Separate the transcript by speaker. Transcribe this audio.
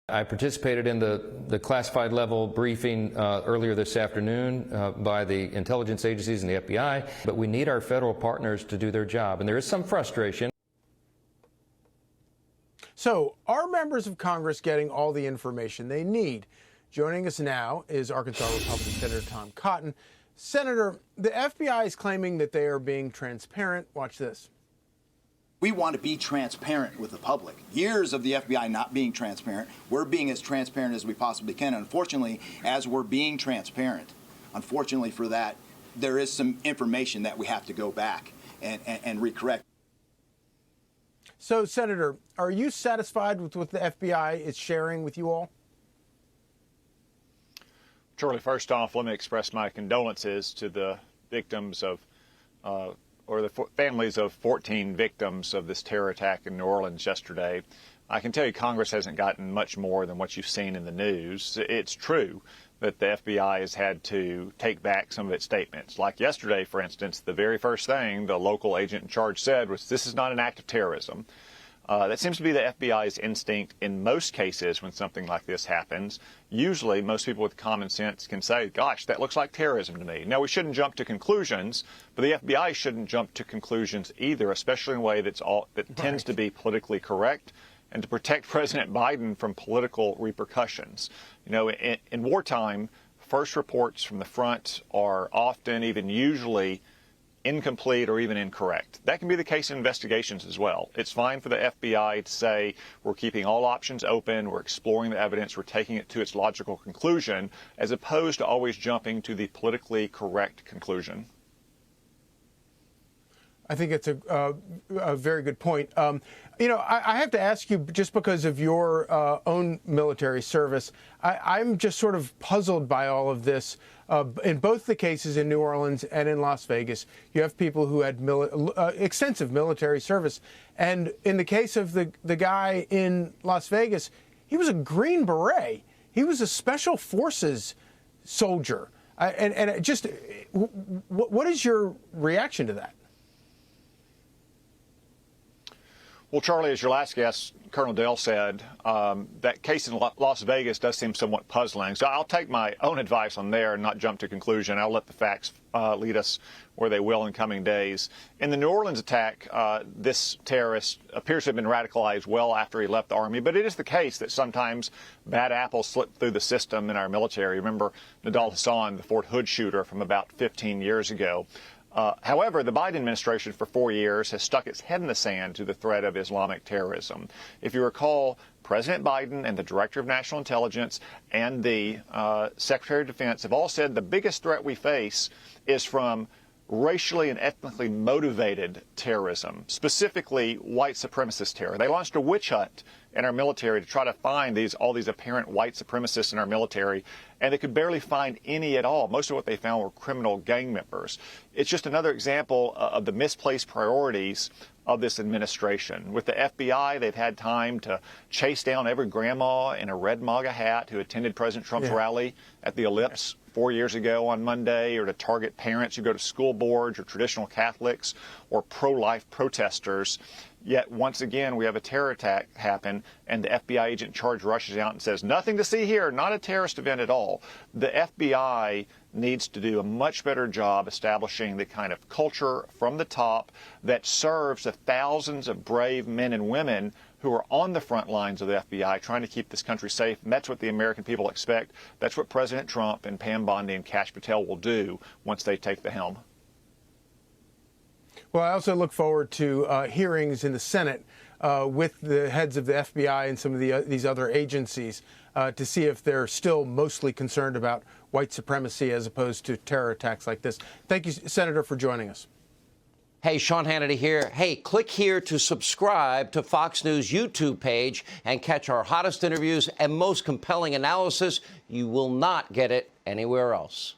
Speaker 1: I participated in the classified level briefing earlier this afternoon by the intelligence agencies and the FBI, but we need our federal partners to do their job, and there is some frustration.
Speaker 2: So, are members of Congress getting all the information they need? Joining us now is Arkansas Republican Senator Tom Cotton. Senator, the FBI is claiming that they are being transparent. Watch this.
Speaker 3: We want to be transparent with the public. Years of the FBI not being transparent. We're being as transparent as we possibly can. Unfortunately, as we're being transparent, unfortunately for that, there is some information that we have to go back and recorrect.
Speaker 2: So, Senator, are you satisfied with what the FBI is sharing with you all?
Speaker 4: Charlie, first off, let me express my condolences to the victims of or the families of 14 victims of this terror attack in New Orleans yesterday. I can tell you Congress hasn't gotten much more than what you've seen in the news. It's true that the FBI has had to take back some of its statements. Like yesterday, for instance, the very first thing the local agent in charge said was, "This is not an act of terrorism." That seems to be the FBI's instinct in most cases when something like this happens. Usually, most people with common sense can say, gosh, that looks like terrorism to me. Now, we shouldn't jump to conclusions, but the FBI shouldn't jump to conclusions either, especially in a way that tends to be politically correct and to protect President Biden from political repercussions. You know, in wartime, first reports from the front are often, even usually, incomplete or even incorrect. That can be the case in investigations as well. It's fine for the FBI to say we're keeping all options open, we're exploring the evidence, we're taking it to its logical conclusion, as opposed to always jumping to the politically correct conclusion.
Speaker 2: I think it's a very good point. You know, I have to ask you, just because of your own military service, I'm just sort of puzzled by all of this. In both the cases in New Orleans and in Las Vegas, you have people who had extensive military service. And in the case of the guy in Las Vegas, he was a Green Beret. He was a Special Forces soldier. And just, what is your reaction to that?
Speaker 4: Well, Charlie, as your last guest, Colonel Dale said, that case in Las Vegas does seem somewhat puzzling. So I'll take my own advice on there and not jump to conclusion. I'll let the facts lead us where they will in coming days. In the New Orleans attack, this terrorist appears to have been radicalized well after he left the Army, but it is the case that sometimes bad apples slip through the system in our military. Remember Nidal Hasan, the Fort Hood shooter from about 15 years ago. However, the Biden administration for 4 years has stuck its head in the sand to the threat of Islamic terrorism. If you recall, President Biden and the Director of National Intelligence and the Secretary of Defense have all said the biggest threat we face is from racially and ethnically motivated terrorism, specifically white supremacist terror. They launched a witch hunt in our military to try to find all these apparent white supremacists in our military, and they could barely find any at all. Most of what they found were criminal gang members. It's just another example of the misplaced priorities of this administration. With the FBI, they've had time to chase down every grandma in a red MAGA hat who attended President Trump's rally at the Ellipse 4 years ago on Monday, or to target parents who go to school boards or traditional Catholics or pro-life protesters. Yet once again, we have a terror attack happen, and the FBI agent in charge rushes out and says, nothing to see here, not a terrorist event at all. The FBI needs to do a much better job establishing the kind of culture from the top that serves the thousands of brave men and women who are on the front lines of the FBI trying to keep this country safe. And that's what the American people expect. That's what President Trump and Pam Bondi and Kash Patel will do once they take the helm.
Speaker 2: Well, I also look forward to hearings in the Senate with the heads of the FBI and some of these other agencies to see if they're still mostly concerned about white supremacy as opposed to terror attacks like this. Thank you, Senator, for joining us.
Speaker 5: Hey, Sean Hannity here. Hey, click here to subscribe to Fox News YouTube page and catch our hottest interviews and most compelling analysis. You will not get it anywhere else.